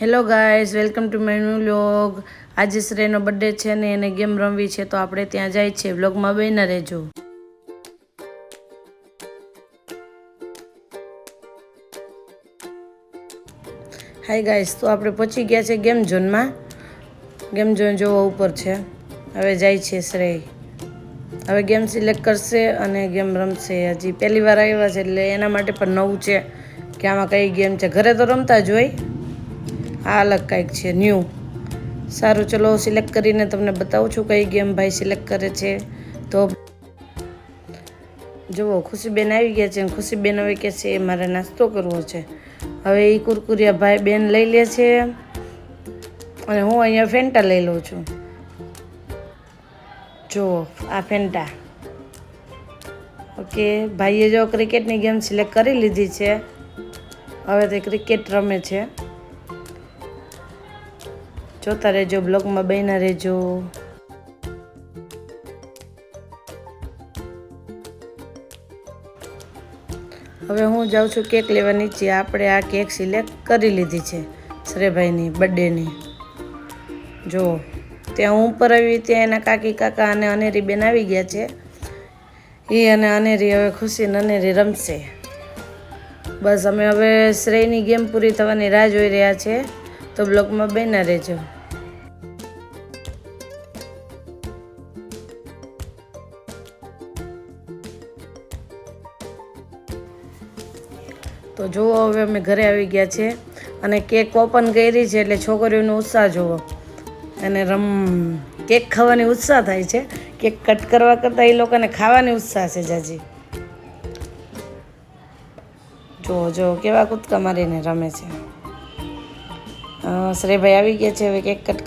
Hello guys, welcome to my new vlog. આજે શ્રેયનો birthday છે ને એને ગેમ રમવી છે, તો આપણે ત્યાં જાય છે। વ્લોગમાં બન્યા રહેજો। હાય ગાઈઝ, તો આપણે પહોંચી ગયા છે ગેમ ઝોનમાં। ગેમ ઝોન જોવા ઉપર છે। હવે જાય છે શ્રેય। હવે ગેમ સિલેક્ટ કરશે અને ગેમ રમશે। હજી પહેલી વાર આવ્યા છે એટલે એના માટે પણ નવું છે કે આમાં કઈ ગેમ છે। ઘરે તો રમતા જ હોય, આ અલગ કંઈક છે, ન્યૂ। સારું, ચલો સિલેક્ટ કરીને તમને બતાવું છું કઈ ગેમ ભાઈ સિલેક્ટ કરે છે। તો જુઓ, ખુશીબેન આવી ગયા છે। ખુશીબેન હવે કહે છે મારે નાસ્તો કરવો છે। હવે એ કુરકુરિયા ભાઈ બેન લઈ લે છે અને હું અહીંયા ફેન્ટા લઈ લઉં છું। જુઓ, આ ફેન્ટા। ઓકે, ભાઈએ જો ક્રિકેટની ગેમ સિલેક્ટ કરી લીધી છે। હવે તે ક્રિકેટ રમે છે। જોતા રહેજો, બ્લોગમાં બન્યા રહેજો। હવે હું જાઉં છું કેક લેવા નીચે। આપણે આ કેક સિલેક્ટ કરી લીધી છે શ્રેયભાઈની બર્થડેની। જો ત્યાં હું ઉપર આવી, ત્યાં એના કાકી કાકા અને અનેરી બેન આવી ગયા છે। એ અને અનેરી હવે ખુશી અને અનેરી રમશે। બસ અમે હવે શ્રેયની ગેમ પૂરી થવાની રાહ જોઈ રહ્યા છે, તો બ્લોગમાં બન્યા રહેજો। તો જુઓ, હવે અમે ઘરે આવી ગયા છે અને કેક ઓપન કરી છે એટલે છોકરીઓનો ઉત્સાહ જુઓ। અને કેક ખાવાની ઉત્સાહ થાય છે। કેક કટ કરવા કરતાં એ લોકોને ખાવાની ઉત્સાહ છે જાજી। જો કેવા કૂદકા મારીને રમે છે। શ્રેયભાઈ આવી ગયા છે, હવે કેક કટ